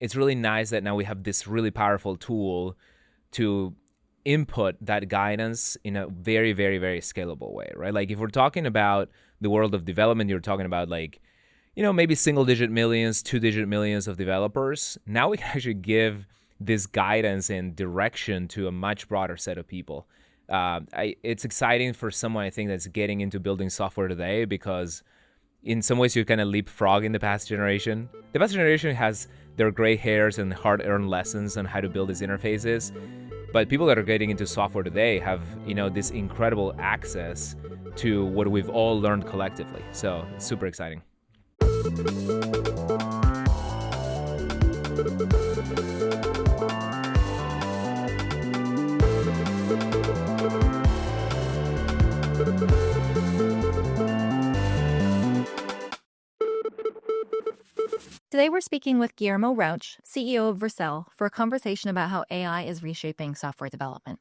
it's really nice that now we have this really powerful tool to input that guidance in a very, very, very scalable way, right? Like if we're talking about the world of development, you're talking about like, maybe single-digit millions, two-digit millions of developers. Now we can actually give this guidance and direction to a much broader set of people. It's exciting for someone, I think, that's getting into building software today, because in some ways you're kind of leapfrogging the past generation. The past generation has their gray hairs and hard-earned lessons on how to build these interfaces. But people that are getting into software today have, this incredible access to what we've all learned collectively. So it's super exciting. Today we're speaking with Guillermo Rauch, CEO of Vercel, for a conversation about how AI is reshaping software development.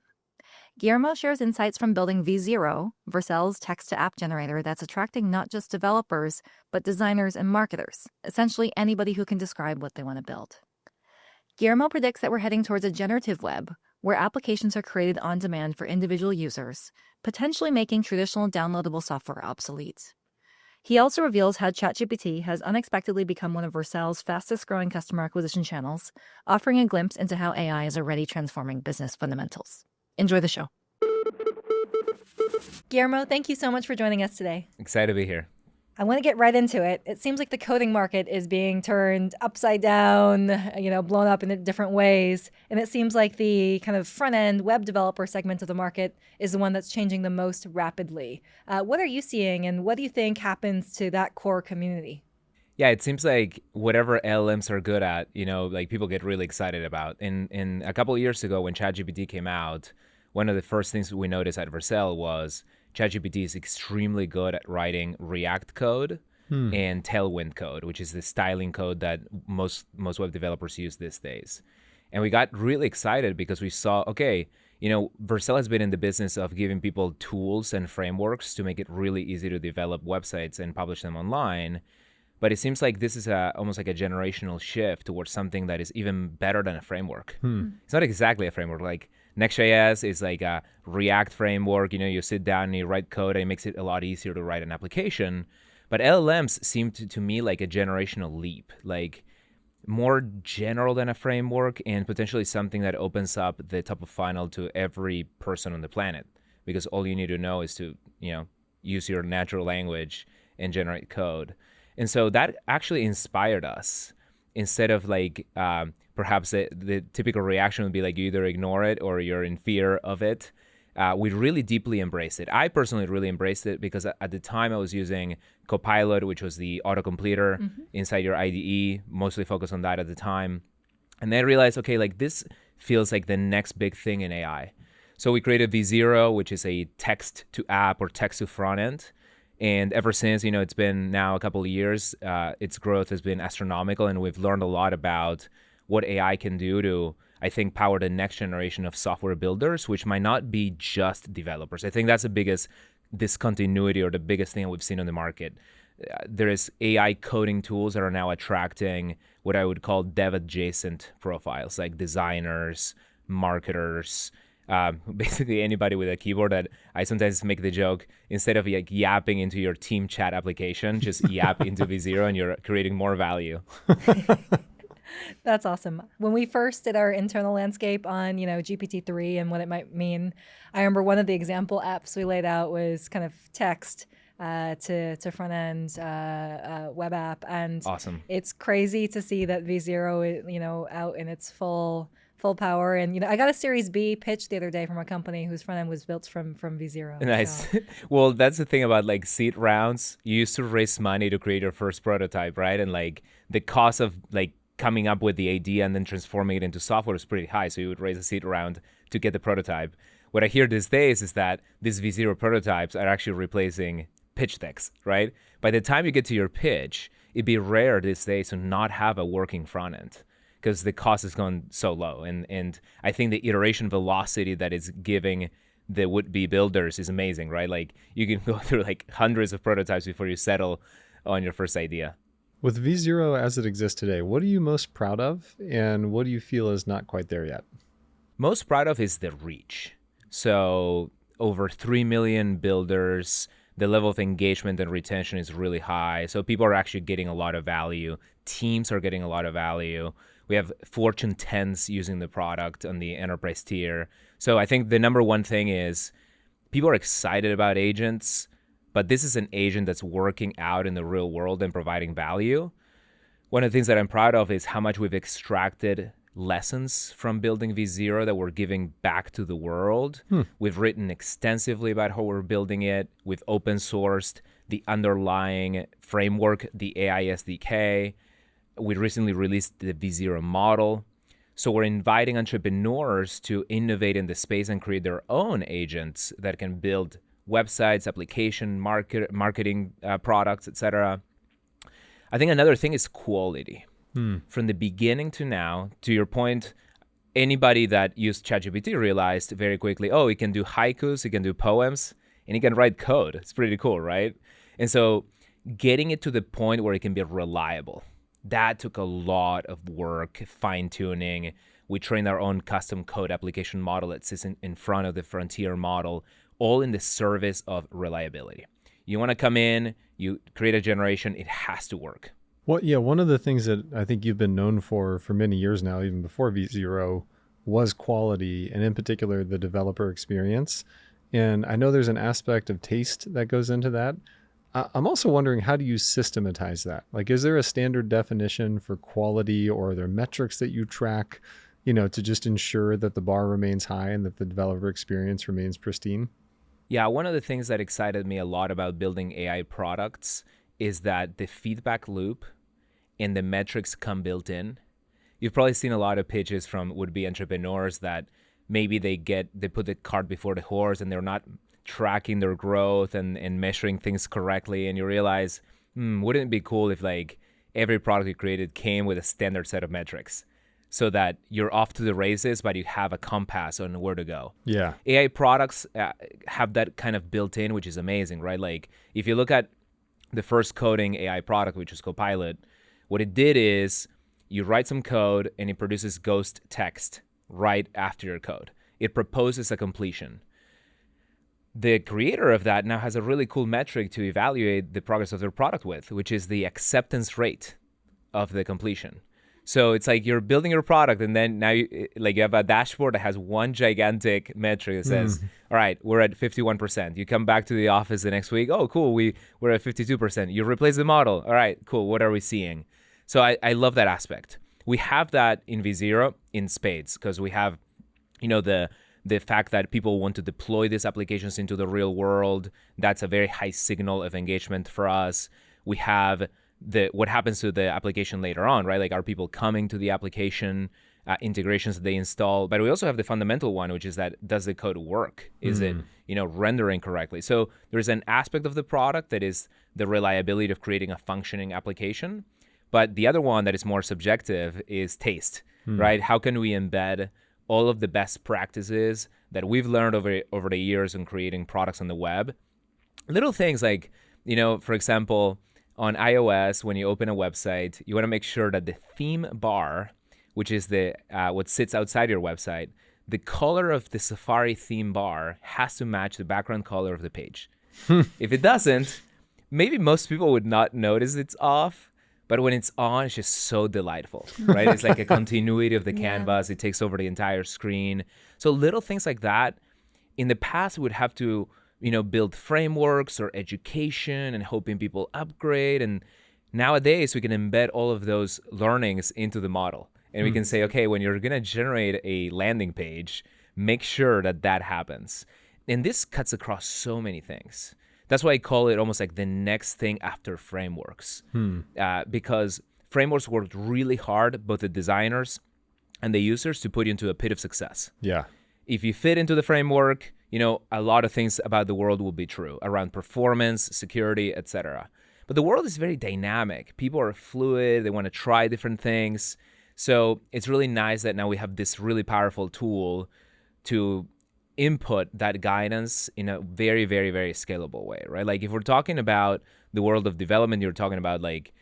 Guillermo shares insights from building V0, Vercel's text-to-app generator that's attracting not just developers, but designers and marketers, essentially anybody who can describe what they want to build. Guillermo predicts that we're heading towards a generative web, where applications are created on demand for individual users, potentially making traditional downloadable software obsolete. He also reveals how ChatGPT has unexpectedly become one of Vercel's fastest-growing customer acquisition channels, offering a glimpse into how AI is already transforming business fundamentals. Enjoy the show. Guillermo, thank you so much for joining us today. Excited to be here. I want to get right into it. It seems like the coding market is being turned upside down, blown up in different ways. And it seems like the kind of front-end web developer segment of the market is the one that's changing the most rapidly. What are you seeing, and what do you think happens to that core community? Yeah, it seems like whatever LLMs are good at, like people get really excited about. In a couple of years ago when ChatGPT came out, one of the first things we noticed at Vercel was ChatGPT is extremely good at writing React code and Tailwind code, which is the styling code that most web developers use these days. And we got really excited because we saw, Vercel has been in the business of giving people tools and frameworks to make it really easy to develop websites and publish them online. But it seems like this is almost like a generational shift towards something that is even better than a framework. It's not exactly a framework. Like Next.js is like a React framework. You sit down and you write code, and it makes it a lot easier to write an application. But LLMs seem to me like a generational leap, like more general than a framework, and potentially something that opens up the top of funnel to every person on the planet, because all you need to know is to use your natural language and generate code. And so that actually inspired us. Instead of perhaps the typical reaction would be like you either ignore it or you're in fear of it, we really deeply embraced it. I personally really embraced it because at the time I was using Copilot, which was the autocompleter inside your IDE, mostly focused on that at the time. And then I realized, this feels like the next big thing in AI. So we created V0, which is a text to app or text to front end. And ever since, it's been now a couple of years, its growth has been astronomical, and we've learned a lot about what AI can do to, I think, power the next generation of software builders, which might not be just developers. I think that's the biggest discontinuity or the biggest thing we've seen on the market. There is AI coding tools that are now attracting what I would call dev-adjacent profiles, like designers, marketers, basically anybody with a keyboard. That I sometimes make the joke, instead of yapping into your team chat application, just yap into V0 and you're creating more value. That's awesome. When we first did our internal landscape on, GPT-3 and what it might mean, I remember one of the example apps we laid out was kind of text to front end web app. And awesome. It's crazy to see that V0, out in its full power. And, I got a Series B pitch the other day from a company whose front end was built from V0. Nice. So. Well, that's the thing about seed rounds. You used to raise money to create your first prototype, right? And the cost of coming up with the idea and then transforming it into software is pretty high. So you would raise a seed round to get the prototype. What I hear these days is that these V0 prototypes are actually replacing pitch decks, right? By the time you get to your pitch, it'd be rare these days to not have a working front end, because the cost has gone so low. And I think the iteration velocity that it's giving the would-be builders is amazing, right? You can go through hundreds of prototypes before you settle on your first idea. With V0 as it exists today, what are you most proud of and what do you feel is not quite there yet? Most proud of is the reach. So over 3 million builders, the level of engagement and retention is really high. So people are actually getting a lot of value. Teams are getting a lot of value. We have Fortune 10s using the product on the enterprise tier. So I think the number one thing is people are excited about agents, but this is an agent that's working out in the real world and providing value. One of the things that I'm proud of is how much we've extracted lessons from building V0 that we're giving back to the world. We've written extensively about how we're building it. We've open sourced the underlying framework, the AI SDK. We recently released the V0 model. So we're inviting entrepreneurs to innovate in the space and create their own agents that can build websites, application, marketing products, etc. I think another thing is quality. From the beginning to now, to your point, anybody that used ChatGPT realized very quickly, oh, it can do haikus, it can do poems, and it can write code. It's pretty cool, right? And so getting it to the point where it can be reliable, that took a lot of work, fine-tuning. We trained our own custom code application model that sits in front of the frontier model, all in the service of reliability. You want to come in, you create a generation, it has to work. Well, yeah, one of the things that I think you've been known for many years now, even before V0, was quality, and in particular, the developer experience. And I know there's an aspect of taste that goes into that. I'm also wondering, how do you systematize that? Like, is there a standard definition for quality, or are there metrics that you track, to just ensure that the bar remains high and that the developer experience remains pristine? Yeah, one of the things that excited me a lot about building AI products is that the feedback loop and the metrics come built in. You've probably seen a lot of pitches from would-be entrepreneurs that maybe they put the cart before the horse and they're not tracking their growth and measuring things correctly. And you realize, wouldn't it be cool if like every product you created came with a standard set of metrics so that you're off to the races, but you have a compass on where to go. Yeah. AI products have that kind of built in, which is amazing, right? Like if you look at the first coding AI product, which is Copilot, what it did is you write some code and it produces ghost text right after your code. It proposes a completion. The creator of that now has a really cool metric to evaluate the progress of their product with, which is the acceptance rate of the completion. So it's like you're building your product and then now you have a dashboard that has one gigantic metric that says, all right, we're at 51%. You come back to the office the next week. Oh, cool. We're at 52%. You replace the model. All right, cool. What are we seeing? So I love that aspect. We have that in V0 in spades because we have, the fact that people want to deploy these applications into the real world. That's a very high signal of engagement for us. We have what happens to the application later on, right? Like, are people coming to the application, integrations that they install? But we also have the fundamental one, which is that does the code work? Is it, rendering correctly? So there's an aspect of the product that is the reliability of creating a functioning application. But the other one that is more subjective is taste, right? How can we embed all of the best practices that we've learned over the years in creating products on the web? Little things like, for example, on iOS, when you open a website, you want to make sure that the theme bar, which is the what sits outside your website, the color of the Safari theme bar has to match the background color of the page. If it doesn't, maybe most people would not notice it's off. But when it's on, it's just so delightful, right? It's like a continuity of the canvas. It takes over the entire screen. So little things like that. In the past, we would have to, build frameworks or education and hoping people upgrade. And nowadays, we can embed all of those learnings into the model. And we can say, okay, when you're going to generate a landing page, make sure that happens. And this cuts across so many things. That's why I call it almost like the next thing after frameworks, because frameworks worked really hard, both the designers and the users, to put you into a pit of success. Yeah. If you fit into the framework, a lot of things about the world will be true around performance, security, etc. But the world is very dynamic. People are fluid. They want to try different things. So it's really nice that now we have this really powerful tool to input that guidance in a very, very, very scalable way, right? Like if we're talking about the world of development, you're talking about like,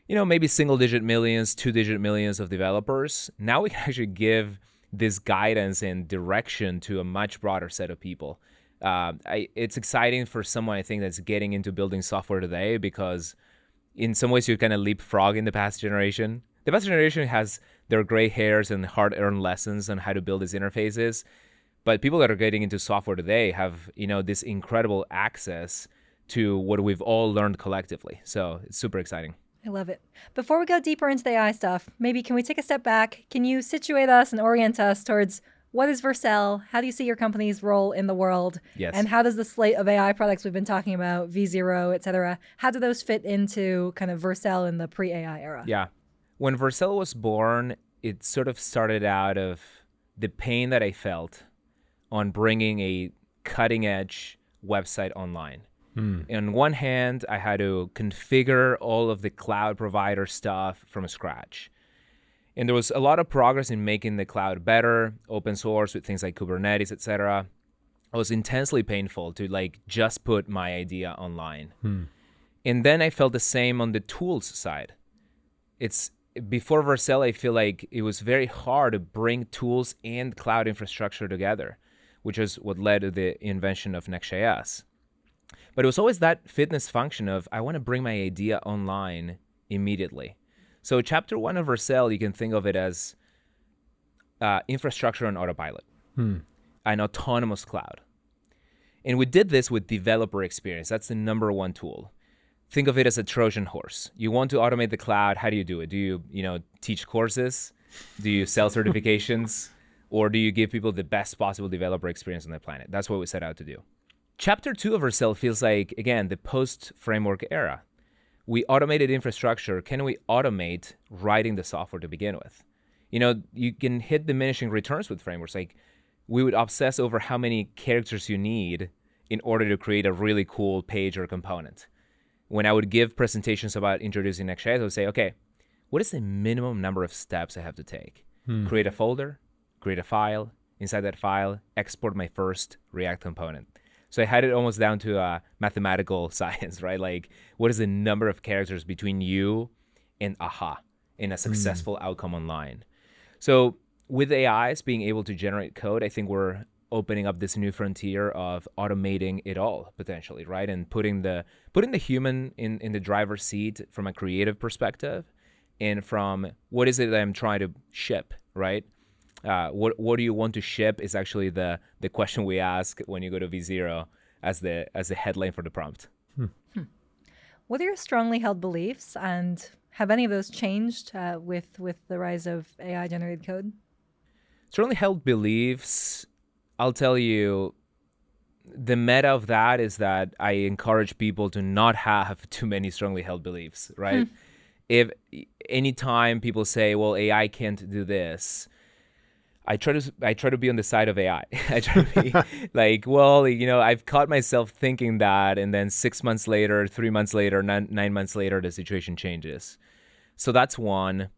maybe single-digit millions, two-digit millions of developers. Now we can actually give this guidance and direction to a much broader set of people. It's exciting for someone, I think, that's getting into building software today, because in some ways you're kind of leapfrogging the past generation. The past generation has their gray hairs and hard-earned lessons on how to build these interfaces. But people that are getting into software today have, this incredible access to what we've all learned collectively. So it's super exciting. I love it. Before we go deeper into the AI stuff, maybe can we take a step back? Can you situate us and orient us towards what is Vercel? How do you see your company's role in the world? Yes. And how does the slate of AI products we've been talking about, V0, et cetera, how do those fit into kind of Vercel in the pre-AI era? Yeah. When Vercel was born, it sort of started out of the pain that I felt on bringing a cutting-edge website online. On one hand, I had to configure all of the cloud provider stuff from scratch. And there was a lot of progress in making the cloud better, open source with things like Kubernetes, etc. It was intensely painful to just put my idea online. And then I felt the same on the tools side. Before Vercel, I feel like it was very hard to bring tools and cloud infrastructure together, which is what led to the invention of Next.js. But it was always that fitness function of, I want to bring my idea online immediately. So chapter 1 of Vercel, you can think of it as infrastructure on autopilot, an autonomous cloud. And we did this with developer experience. That's the number one tool. Think of it as a Trojan horse. You want to automate the cloud. How do you do it? Do you, teach courses? Do you sell certifications? Or do you give people the best possible developer experience on the planet? That's what we set out to do. Chapter 2 of Vercel feels like, again, the post-framework era. We automated infrastructure. Can we automate writing the software to begin with? You can hit diminishing returns with frameworks. Like, we would obsess over how many characters you need in order to create a really cool page or component. When I would give presentations about introducing Next.js, I would say, okay, what is the minimum number of steps I have to take? Create a folder, create a file, inside that file, export my first React component. So I had it almost down to a mathematical science, right? Like, what is the number of characters between you and aha in a successful outcome online? So with AIs being able to generate code, I think we're opening up this new frontier of automating it all potentially, right? And putting the human in the driver's seat from a creative perspective, and from what is it that I'm trying to ship, right? What do you want to ship is actually the question we ask when you go to V0 as the headline for the prompt. What are your strongly held beliefs, and have any of those changed with the rise of AI generated code? Strongly held beliefs, I'll tell you, the meta of that is that I encourage people to not have too many strongly held beliefs, right? If anytime people say, well, AI can't do this, I try to be on the side of AI. I try to be like, well, I've caught myself thinking that, and then 6 months later, 3 months later, 9 months later, the situation changes. So that's one.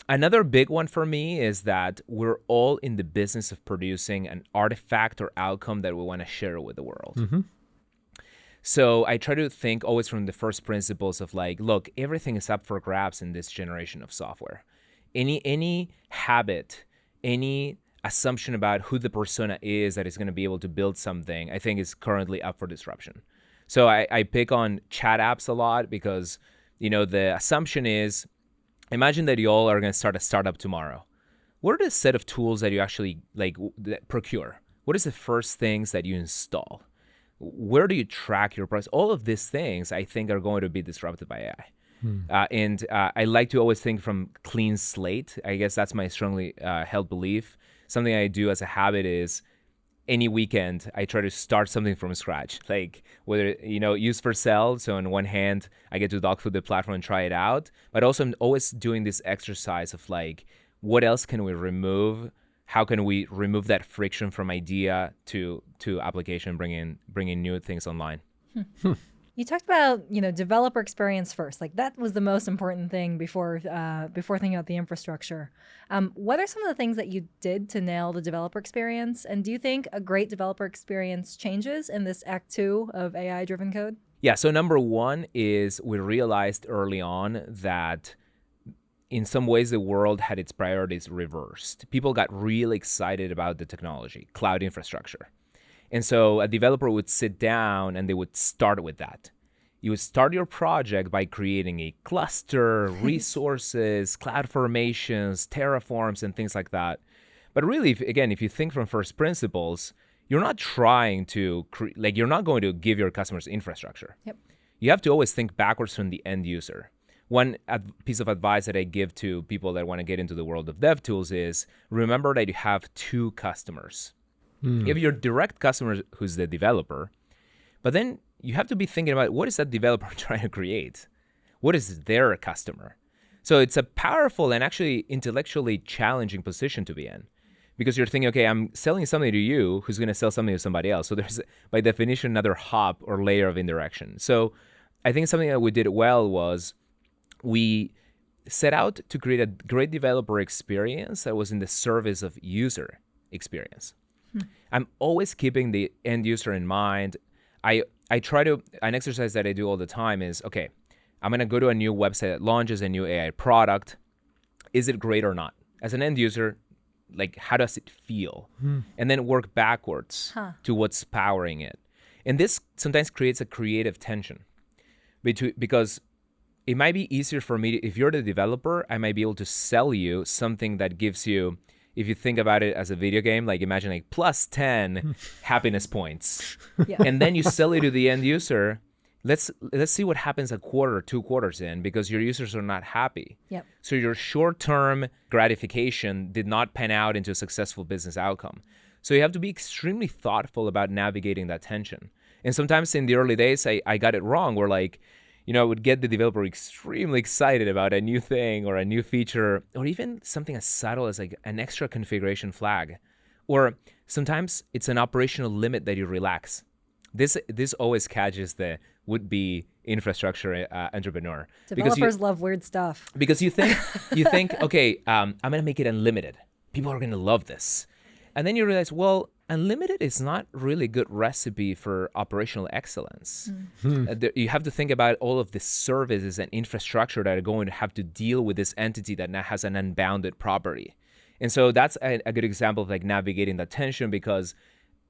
Another big one for me is that we're all in the business of producing an artifact or outcome that we want to share with the world. So I try to think always from the first principles of look, everything is up for grabs in this generation of software. Any habit, any assumption about who the persona is that is going to be able to build something, I think is currently up for disruption. So I pick on chat apps a lot because, the assumption is, imagine that you all are going to start a startup tomorrow. What are the set of tools that you actually procure? What is the first things that you install? Where do you track your price? All of these things I think are going to be disrupted by AI. And I like to always think from clean slate. I guess that's my strongly held belief. Something I do as a habit is any weekend, I try to start something from scratch. Like whether, use Vercel. So on one hand, I get to dog food the platform and try it out. But also I'm always doing this exercise of what else can we remove? How can we remove that friction from idea to application, bringing new things online? You talked about, developer experience first. That was the most important thing before thinking about the infrastructure. What are some of the things that you did to nail the developer experience? And do you think a great developer experience changes in this Act 2 of AI-driven code? Yeah, so number one is we realized early on that in some ways the world had its priorities reversed. People got really excited about the technology, cloud infrastructure. And so a developer would sit down and they would start with that. You would start your project by creating a cluster, resources, cloud formations, terraforms, and things like that. But really, if you think from first principles, you're not trying to, you're not going to give your customers infrastructure. Yep. You have to always think backwards from the end user. One piece of advice that I give to people that want to get into the world of dev tools is remember that you have two customers. You have your direct customer who's the developer, but then you have to be thinking about what is that developer trying to create? What is their customer? So it's a powerful and actually intellectually challenging position to be in because you're thinking, okay, I'm selling something to you who's going to sell something to somebody else. So there's, by definition, another hop or layer of indirection. So I think something that we did well was we set out to create a great developer experience that was in the service of user experience. I'm always keeping the end user in mind. I try to, an exercise that I do all the time is, okay, I'm going to go to a new website that launches a new AI product. Is it great or not? As an end user, like, how does it feel? And then work backwards to what's powering it. And this sometimes creates a creative tension because it might be easier for me, if you're the developer, I might be able to sell you something that gives you, if you think about it as a video game, like imagine like plus 10 happiness points. Yeah. And then you sell it to the end user. Let's see what happens a quarter, 2 quarters in, because your users are not happy. Yep. So your short-term gratification did not pan out into a successful business outcome. So you have to be extremely thoughtful about navigating that tension. And sometimes in the early days, I got it wrong, where like, I would get the developer extremely excited about a new thing or a new feature, or even something as subtle as like an extra configuration flag. Or sometimes it's an operational limit that you relax. This always catches the would-be infrastructure entrepreneur. Developers love weird stuff. Because you think, okay, I'm going to make it unlimited. People are going to love this. And then you realize, well, unlimited is not really a good recipe for operational excellence. You have to think about all of the services and infrastructure that are going to have to deal with this entity that now has an unbounded property. And so that's a good example of like navigating that tension, because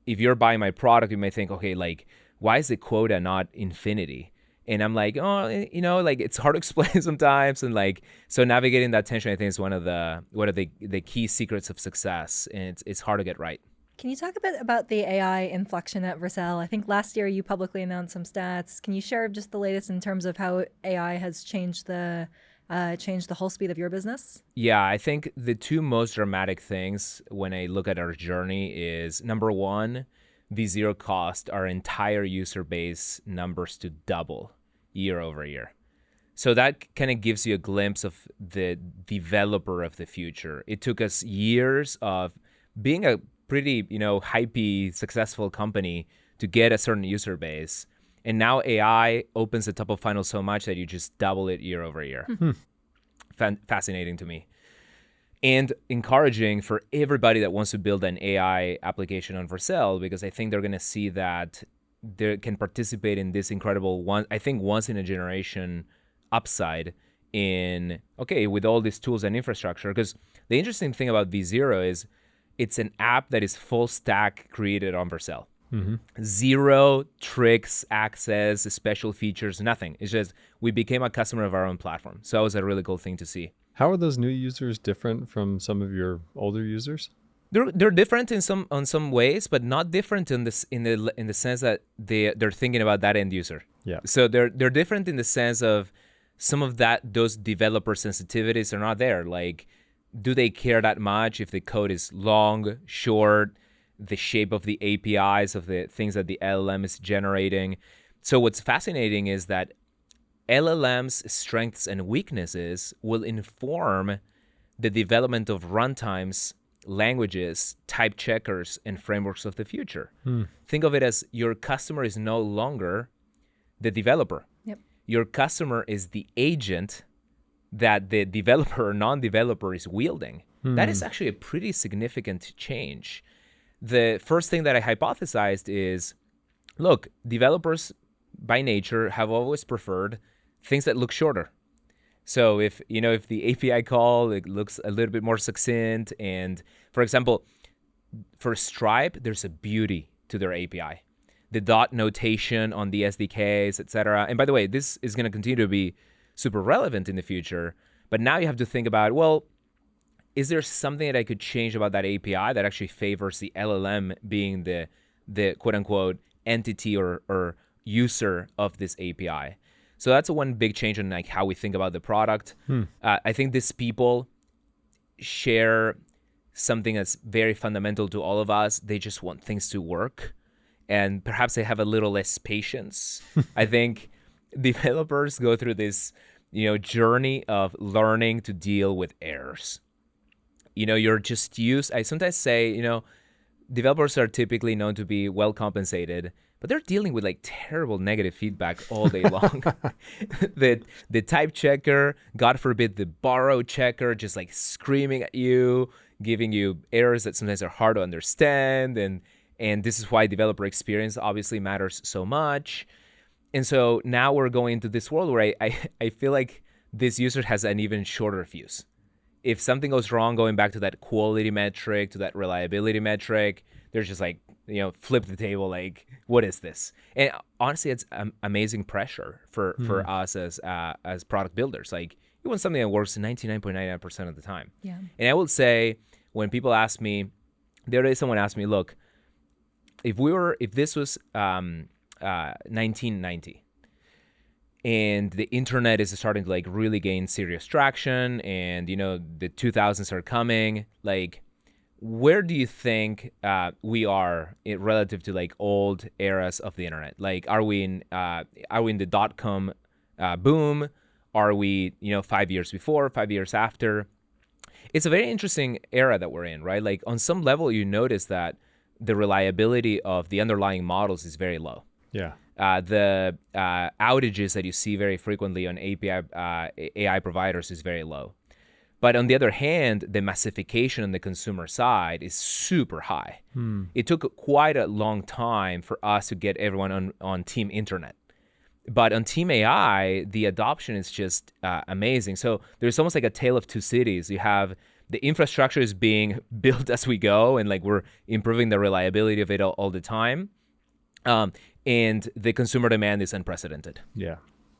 if you're buying my product, you may think, okay, like, why is the quota not infinity? And I'm like, oh, like it's hard to explain sometimes. And like, so navigating that tension, I think, is one of the key secrets of success. And it's hard to get right. Can you talk a bit about the AI inflection at Vercel? I think last year you publicly announced some stats. Can you share just the latest in terms of how AI has changed the whole speed of your business? Yeah, I think the two most dramatic things when I look at our journey is, number one, V0 caused our entire user base numbers to double year over year. So that kind of gives you a glimpse of the developer of the future. It took us years of being a pretty, hypey, successful company to get a certain user base. And now AI opens the top of funnel so much that you just double it year over year. Fascinating to me. And encouraging for everybody that wants to build an AI application on Vercel, because I think they're going to see that they can participate in this incredible once in a generation upside with all these tools and infrastructure. Because the interesting thing about V0 is it's an app that is full stack created on Vercel. Zero tricks, access, special features, nothing. It's just we became a customer of our own platform. So that was a really cool thing to see. How are those new users different from some of your older users? They're different in some ways, but not different in the sense that they're thinking about that end user. Yeah. So they're different in the sense of some of those developer sensitivities are not there. Like, do they care that much if the code is long, short, the shape of the APIs of the things that the LLM is generating? So what's fascinating is that LLM's strengths and weaknesses will inform the development of runtimes, languages, type checkers, and frameworks of the future. Think of it as your customer is no longer the developer. Yep. Your customer is the agent that the developer or non-developer is wielding. That is actually a pretty significant change. The first thing that I hypothesized is, look, developers by nature have always preferred things that look shorter. So if the API call, it looks a little bit more succinct, and for example, for Stripe, there's a beauty to their API. The dot notation on the SDKs, etc. And by the way, this is going to continue to be super relevant in the future. But now you have to think about, well, is there something that I could change about that API that actually favors the LLM being the quote unquote entity or user of this API? So that's one big change in like how we think about the product. I think these people share something that's very fundamental to all of us. They just want things to work, and perhaps they have a little less patience. I think developers go through this, journey of learning to deal with errors. You're just used. I sometimes say, developers are typically known to be well compensated, but they're dealing with like terrible negative feedback all day long. the type checker, God forbid, the borrow checker, just like screaming at you, giving you errors that sometimes are hard to understand, and this is why developer experience obviously matters so much. And so now we're going into this world where I feel like this user has an even shorter fuse. If something goes wrong, going back to that quality metric, to that reliability metric, they're just like, flip the table, like, what is this? And honestly, it's amazing pressure for us as product builders. Like, you want something that works 99.99% of the time. Yeah. And I will say, when people ask me, the other day someone asked me, look, if this was 1990, and the internet is starting to like really gain serious traction, and the 2000s are coming, like, where do you think we are relative to like old eras of the internet? Like, are we in the .com boom? Are we 5 years before, 5 years after? It's a very interesting era that we're in, right? Like, on some level, you notice that the reliability of the underlying models is very low. Yeah. The outages that you see very frequently on AI providers is very low. But on the other hand, the massification on the consumer side is super high. It took quite a long time for us to get everyone on Team Internet. But on Team AI, the adoption is just amazing. So there's almost like a tale of two cities. You have the infrastructure is being built as we go, and like we're improving the reliability of it all the time. And the consumer demand is unprecedented. Yeah.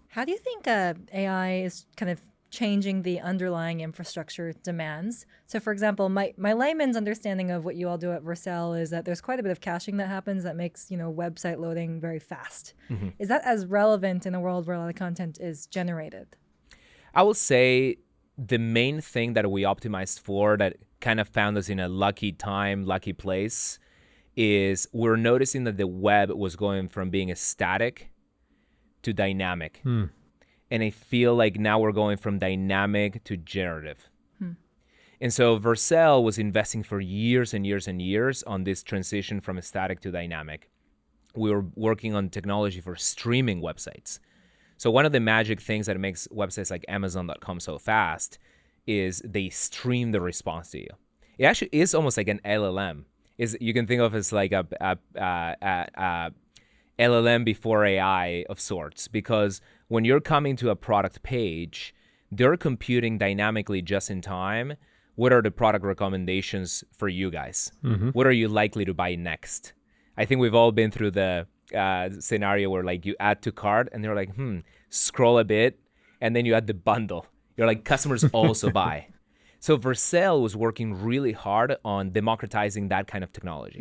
How do you think AI is kind of changing the underlying infrastructure demands? So, for example, my layman's understanding of what you all do at Vercel is that there's quite a bit of caching that happens that makes website loading very fast. Mm-hmm. Is that as relevant in a world where a lot of content is generated? I will say the main thing that we optimized for that kind of found us in a lucky place is we're noticing that the web was going from being a static to dynamic. And I feel like now we're going from dynamic to generative. And so Vercel was investing for years and years and years on this transition from a static to dynamic. We were working on technology for streaming websites. So one of the magic things that makes websites like Amazon.com so fast is they stream the response to you. It actually is almost like an LLM. You can think of it as like a LLM before AI of sorts, because when you're coming to a product page, they're computing dynamically just in time. What are the product recommendations for you guys? Mm-hmm. What are you likely to buy next? I think we've all been through the scenario where like you add to cart and they're like, scroll a bit, and then you add the bundle. You're like, customers also buy. So Vercel was working really hard on democratizing that kind of technology.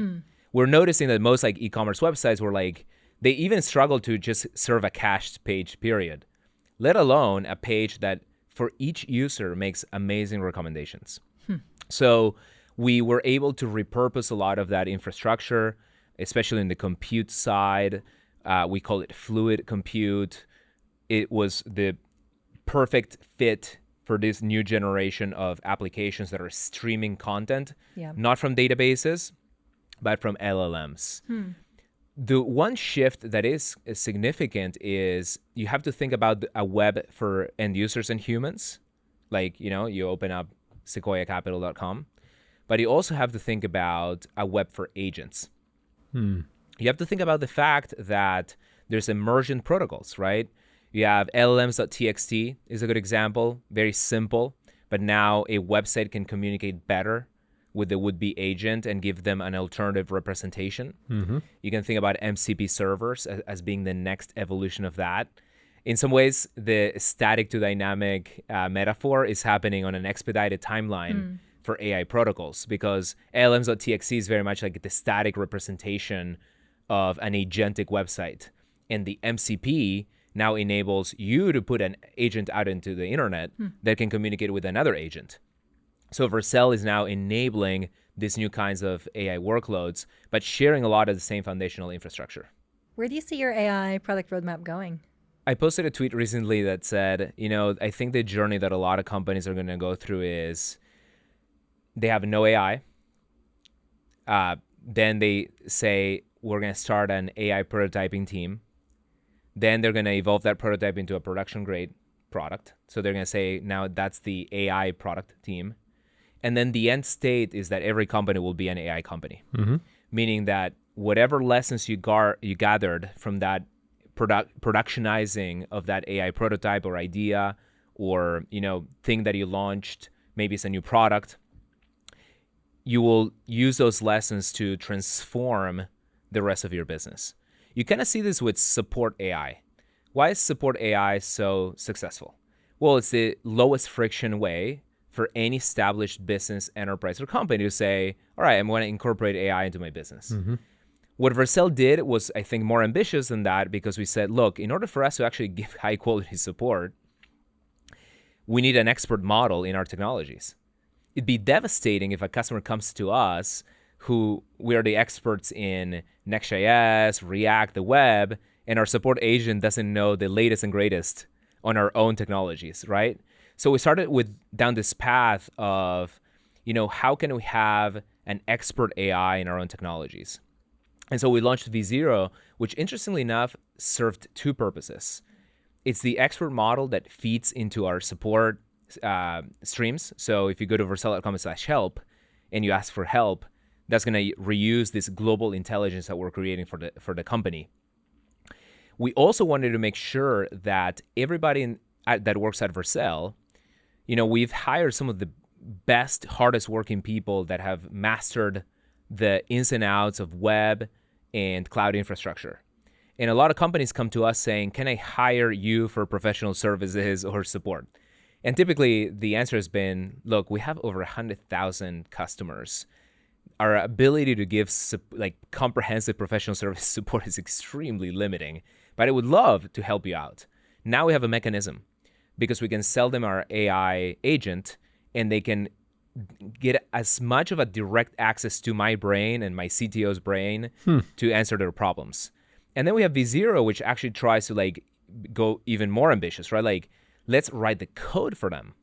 We're noticing that most like e-commerce websites were like, they even struggle to just serve a cached page, period, let alone a page that for each user makes amazing recommendations. So we were able to repurpose a lot of that infrastructure, especially in the compute side. We call it fluid compute. It was the perfect fit for this new generation of applications that are streaming content, not from databases, but from LLMs. The one shift that is significant is you have to think about a web for end users and humans. Like, you open up sequoiacapital.com, but you also have to think about a web for agents. You have to think about the fact that there's emergent protocols, right? You have LLMs.txt is a good example, very simple, but now a website can communicate better with the would-be agent and give them an alternative representation. You can think about MCP servers as being the next evolution of that. In some ways, the static to dynamic metaphor is happening on an expedited timeline for AI protocols, because LLMs.txt is very much like the static representation of an agentic website. And the MCP now enables you to put an agent out into the internet that can communicate with another agent. So Vercel is now enabling these new kinds of AI workloads, but sharing a lot of the same foundational infrastructure. Where do you see your AI product roadmap going? I posted a tweet recently that said, I think the journey that a lot of companies are going to go through is they have no AI. Then they say, we're going to start an AI prototyping team. Then they're going to evolve that prototype into a production grade product. So they're going to say, now that's the AI product team. And then the end state is that every company will be an AI company, meaning that whatever lessons you gathered from that productionizing of that AI prototype or idea or thing that you launched, maybe it's a new product, you will use those lessons to transform the rest of your business. You kind of see this with support AI. Why is support AI so successful? Well, it's the lowest friction way for any established business, enterprise, or company to say, all right, I'm going to incorporate AI into my business. What Vercel did was, I think, more ambitious than that, because we said, look, in order for us to actually give high quality support, we need an expert model in our technologies. It'd be devastating if a customer comes to us who we are the experts in Next.js, React, the web, and our support agent doesn't know the latest and greatest on our own technologies, right? So we started down this path of, how can we have an expert AI in our own technologies? And so we launched V0, which interestingly enough served two purposes. It's the expert model that feeds into our support streams. So if you go to vercel.com/help and you ask for help, that's going to reuse this global intelligence that we're creating for the company. We also wanted to make sure that everybody that works at Vercel, we've hired some of the best, hardest working people that have mastered the ins and outs of web and cloud infrastructure. And a lot of companies come to us saying, can I hire you for professional services or support? And typically the answer has been, look, we have over 100,000 customers. Our ability to give comprehensive professional service support is extremely limiting, but I would love to help you out. Now we have a mechanism, because we can sell them our AI agent and they can get as much of a direct access to my brain and my CTO's brain to answer their problems. And then we have V0, which actually tries to go even more ambitious, right? Let's write the code for them.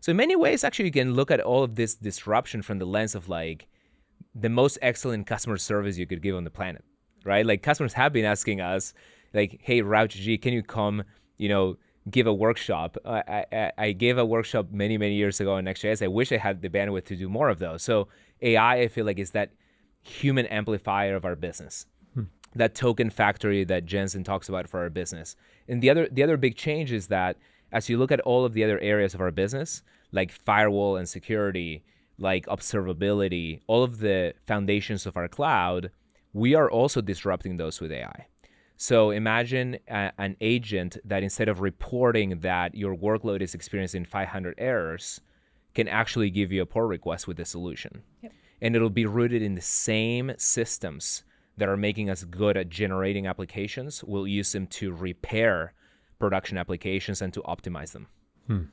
So in many ways, actually, you can look at all of this disruption from the lens of the most excellent customer service you could give on the planet, right? Customers have been asking us, hey, Rauch G, can you come, give a workshop? I gave a workshop many, many years ago on Next.js. I wish I had the bandwidth to do more of those. So AI, I feel is that human amplifier of our business, that token factory that Jensen talks about for our business. And the other big change is that as you look at all of the other areas of our business, like firewall and security, like observability, all of the foundations of our cloud, we are also disrupting those with AI. So imagine an agent that instead of reporting that your workload is experiencing 500 errors, can actually give you a pull request with the solution. Yep. And it'll be rooted in the same systems that are making us good at generating applications. We'll use them to repair production applications and to optimize them.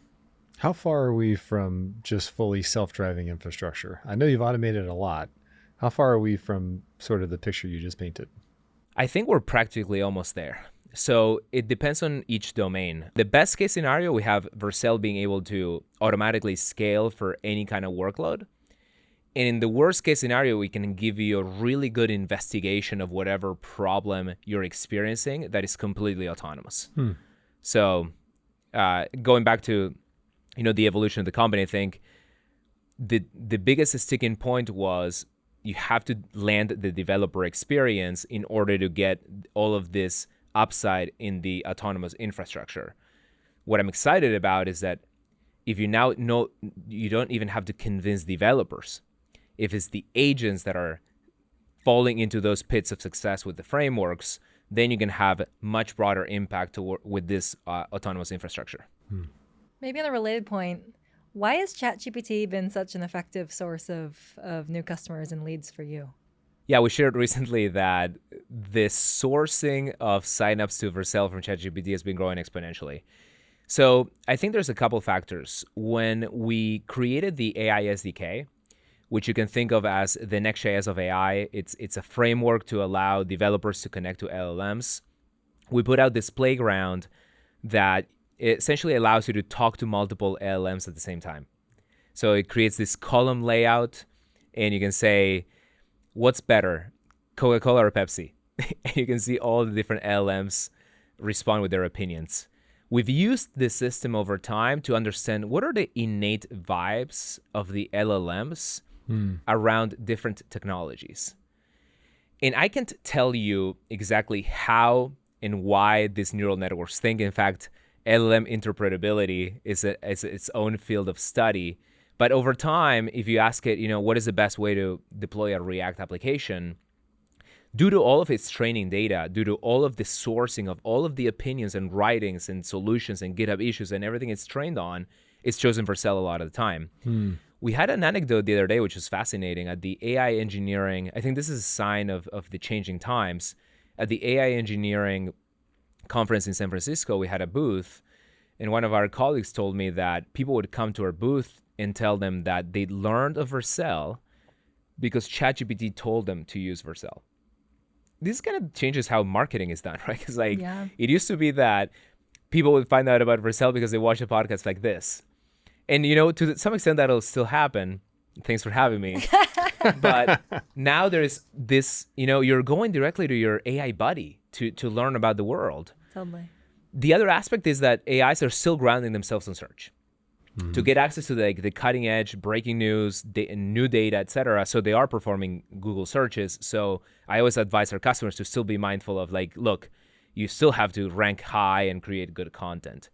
How far are we from just fully self-driving infrastructure? I know you've automated a lot. How far are we from sort of the picture you just painted? I think we're practically almost there. So it depends on each domain. The best case scenario, we have Vercel being able to automatically scale for any kind of workload. And in the worst case scenario, we can give you a really good investigation of whatever problem you're experiencing that is completely autonomous. So going back to the evolution of the company, I think the biggest sticking point was you have to land the developer experience in order to get all of this upside in the autonomous infrastructure. What I'm excited about is that if you now know, you don't even have to convince developers. If it's the agents that are falling into those pits of success with the frameworks, then you can have much broader impact with this autonomous infrastructure. Maybe on a related point, why has ChatGPT been such an effective source of new customers and leads for you? Yeah, we shared recently that the sourcing of signups to Vercel from ChatGPT has been growing exponentially. So I think there's a couple factors. When we created the AI SDK, which you can think of as the Next.js of AI, it's a framework to allow developers to connect to LLMs. We put out this playground that essentially allows you to talk to multiple LLMs at the same time. So it creates this column layout, and you can say, what's better, Coca-Cola or Pepsi? And you can see all the different LLMs respond with their opinions. We've used this system over time to understand what are the innate vibes of the LLMs around different technologies. And I can't tell you exactly how and why these neural networks think. In fact, LLM interpretability is its own field of study. But over time, if you ask it, what is the best way to deploy a React application, due to all of its training data, due to all of the sourcing of all of the opinions and writings and solutions and GitHub issues and everything it's trained on, it's chosen Vercel a lot of the time. We had an anecdote the other day, which was fascinating. At the AI engineering, I think this is a sign of the changing times. At the AI engineering conference in San Francisco, we had a booth, and one of our colleagues told me that people would come to our booth and tell them that they learned of Vercel because ChatGPT told them to use Vercel. This kind of changes how marketing is done, right? Because it used to be that people would find out about Vercel because they watch a podcast like this. And, to some extent, that'll still happen. Thanks for having me. But now there's this, you're going directly to your AI buddy to learn about the world. Totally. The other aspect is that AIs are still grounding themselves in search to get access to the cutting edge, breaking news, new data, etc. So they are performing Google searches. So I always advise our customers to still be mindful of look, you still have to rank high and create good content.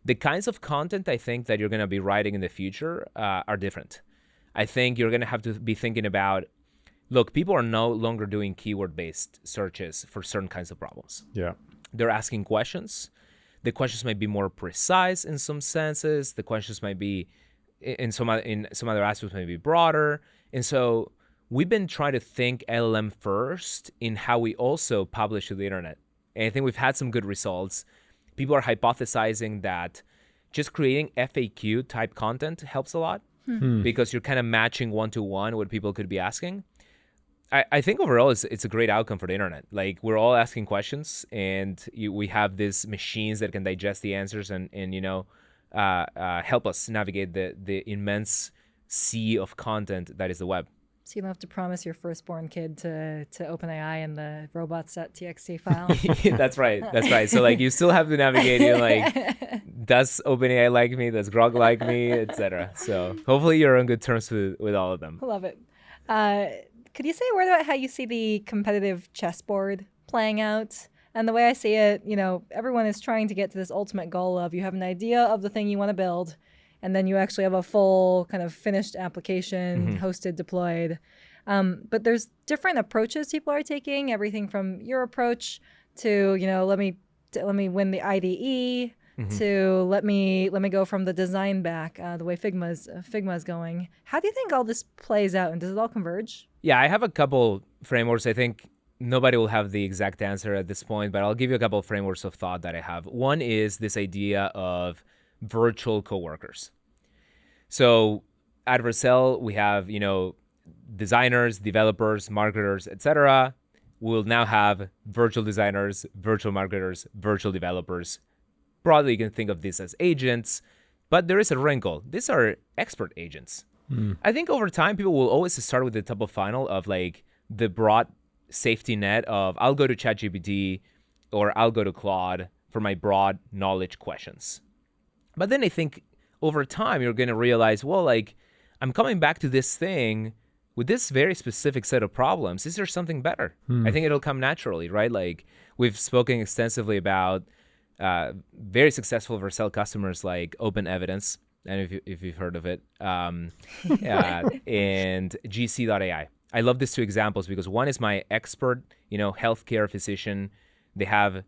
The kinds of content I think that you're going to be writing in the future are different. I think you're going to have to be thinking about, look, people are no longer doing keyword-based searches for certain kinds of problems. Yeah. They're asking questions. The questions might be more precise in some senses. The questions might be, in some other aspects, might be broader. And so we've been trying to think LLM first in how we also publish to the internet. And I think we've had some good results. People are hypothesizing that just creating FAQ type content helps a lot because you're kind of matching one-to-one what people could be asking. I think overall it's a great outcome for the internet. We're all asking questions, and we have these machines that can digest the answers and help us navigate the immense sea of content that is the web. So you don't have to promise your firstborn kid to OpenAI and the robots.txt file. That's right. So you still have to navigate does OpenAI like me? Does Grok like me? Etc. So hopefully you're on good terms with all of them. Love it. Could you say a word about how you see the competitive chessboard playing out? And the way I see it, everyone is trying to get to this ultimate goal of you have an idea of the thing you want to build, and then you actually have a full kind of finished application, hosted, deployed. But there's different approaches people are taking, everything from your approach to, let me win the IDE, to let me go from the design back, the way Figma's going. How do you think all this plays out, and does it all converge? Yeah, I have a couple frameworks. I think nobody will have the exact answer at this point, but I'll give you a couple of frameworks of thought that I have. One is this idea of virtual coworkers. So at Vercel, we have, designers, developers, marketers, etc. We'll now have virtual designers, virtual marketers, virtual developers. Broadly, you can think of this as agents, but there is a wrinkle. These are expert agents. I think over time, people will always start with the top of funnel of the broad safety net of I'll go to ChatGPT or I'll go to Claude for my broad knowledge questions. But then I think over time, you're going to realize, I'm coming back to this thing with this very specific set of problems, is there something better? I think it'll come naturally, right? Like we've spoken extensively about very successful Vercel customers like Open Evidence, and if you've heard of it, and GC.ai. I love these two examples because one is my expert, healthcare physician. They have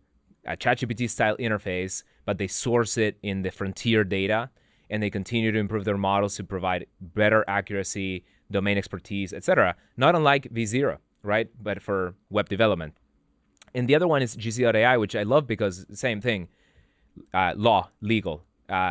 a ChatGPT style interface, but they source it in the frontier data, and they continue to improve their models to provide better accuracy, domain expertise, etc. Not unlike V0, right? But for web development. And the other one is GC.ai, which I love because same thing, legal.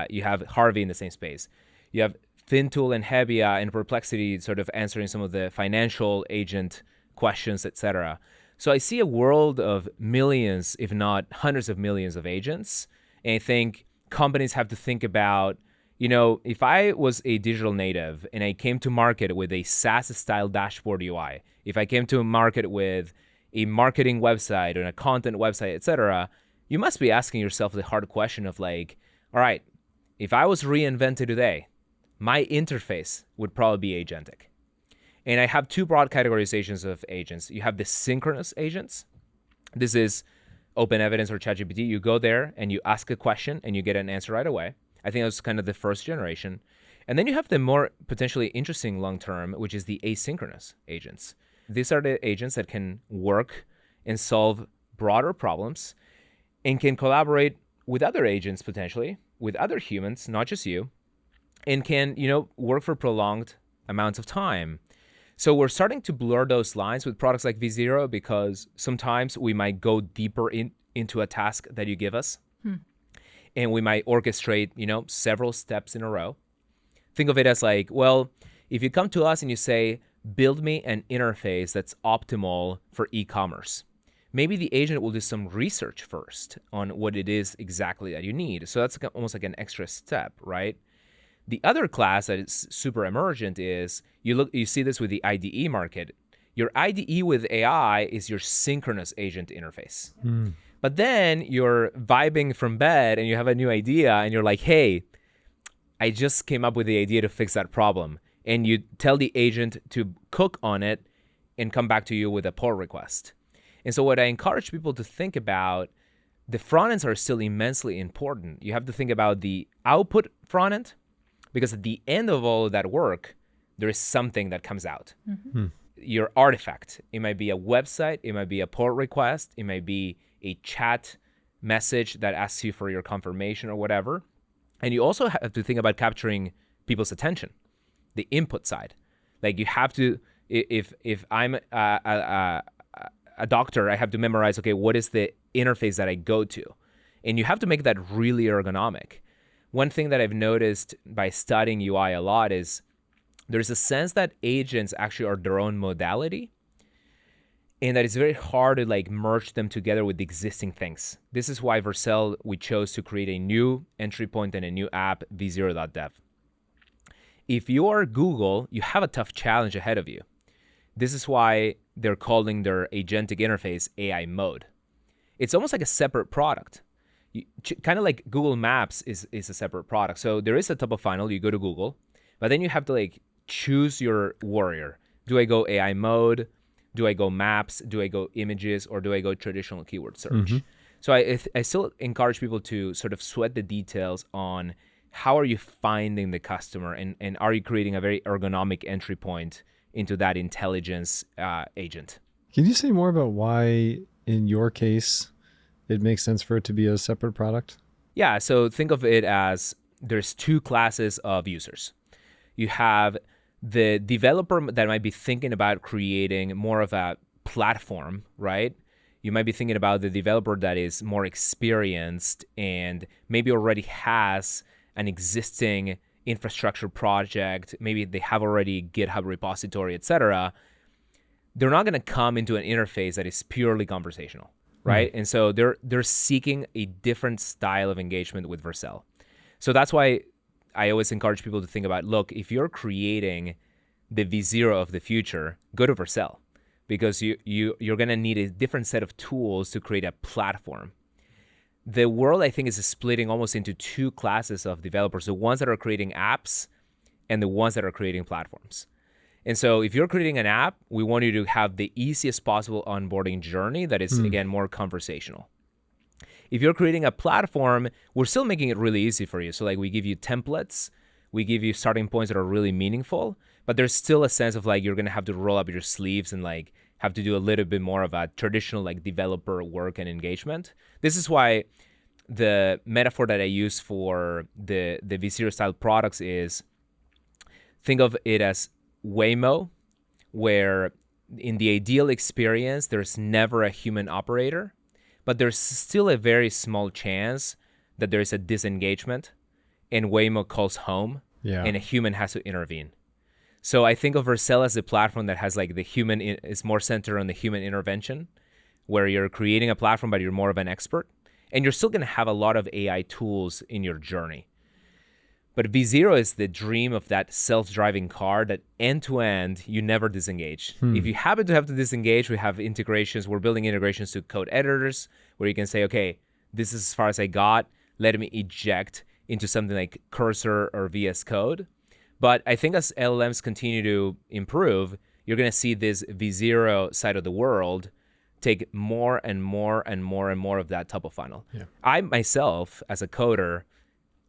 You have Harvey in the same space. You have FinTool and Hebia and Perplexity sort of answering some of the financial agent questions, etc. So I see a world of millions, if not hundreds of millions of agents. And I think companies have to think about, if I was a digital native and I came to market with a SaaS-style dashboard UI, if I came to market with a marketing website or a content website, etc., you must be asking yourself the hard question of like, all right, if I was reinvented today, my interface would probably be agentic. And I have two broad categorizations of agents. You have the synchronous agents. This is Open Evidence or ChatGPT. You go there and you ask a question and you get an answer right away. I think that's kind of the first generation. And then you have the more potentially interesting long-term, which is the asynchronous agents. These are the agents that can work and solve broader problems and can collaborate with other agents potentially, with other humans, not just you, and can, work for prolonged amounts of time. So we're starting to blur those lines with products like V0 because sometimes we might go deeper into a task that you give us. And we might orchestrate, several steps in a row. Think of it as like, well, if you come to us and you say, build me an interface that's optimal for e-commerce, maybe the agent will do some research first on what it is exactly that you need. So that's almost like an extra step, right? The other class that is super emergent is, you see this with the IDE market. Your IDE with AI is your synchronous agent interface. But then you're vibing from bed and you have a new idea and you're like, hey, I just came up with the idea to fix that problem. And you tell the agent to cook on it and come back to you with a pull request. And so what I encourage people to think about, the front ends are still immensely important. You have to think about the output front end, because at the end of all of that work, there is something that comes out. Your artifact, it might be a website, it might be a pull request, it might be a chat message that asks you for your confirmation or whatever. And you also have to think about capturing people's attention, the input side. Like you have to, if I'm a doctor, I have to memorize, okay, what is the interface that I go to? And you have to make that really ergonomic. One thing that I've noticed by studying UI a lot is there's a sense that agents actually are their own modality, and that it's very hard to like merge them together with the existing things. This is why Vercel, we chose to create a new entry point and a new app, v0.dev. If you are Google, you have a tough challenge ahead of you. This is why they're calling their agentic interface AI mode. It's almost like a separate product. Kind of like Google Maps is a separate product. So there is a top of funnel, you go to Google, but then you have to like choose your warrior. Do I go AI mode? Do I go maps? Do I go images? Or do I go traditional keyword search? So I still encourage people to sort of sweat the details on how are you finding the customer, and are you creating a very ergonomic entry point into that intelligence agent. Can you say more about why, in your case, it makes sense for it to be a separate product? Yeah, so think of it as there's two classes of users. You have the developer that might be thinking about creating more of a platform, right? You might be thinking about the developer that is more experienced and maybe already has an existing infrastructure project. Maybe they have already GitHub repository, etc. They're not going to come into an interface that is purely conversational, right? And so they're seeking a different style of engagement with Vercel. So that's why I always encourage people to think about, look, if you're creating the V0 of the future, go to Vercel, because you're going to need a different set of tools to create a platform. The world, I think, is splitting almost into two classes of developers, the ones that are creating apps and the ones that are creating platforms. And so if you're creating an app, we want you to have the easiest possible onboarding journey that is, again, more conversational. If you're creating a platform, we're still making it really easy for you. So like we give you templates, we give you starting points that are really meaningful, but there's still a sense of like you're going to have to roll up your sleeves and like have to do a little bit more of a traditional like developer work and engagement. This is why the metaphor that I use for the V0 style products is, think of it as Waymo, where in the ideal experience, there's never a human operator, but there's still a very small chance that there is a disengagement and Waymo calls home and a human has to intervene. So I think of Vercel as a platform that has like the human is more centered on the human intervention, where you're creating a platform, but you're more of an expert. And you're still going to have a lot of AI tools in your journey. But V0 is the dream of that self-driving car that end-to-end, you never disengage. If you happen to have to disengage, we have integrations. We're building integrations to code editors where you can say, okay, this is as far as I got. Let me eject into something like Cursor or VS Code. But I think as LLMs continue to improve, you're going to see this V0 side of the world take more and more and more and more of that top of funnel. Yeah. I myself, as a coder,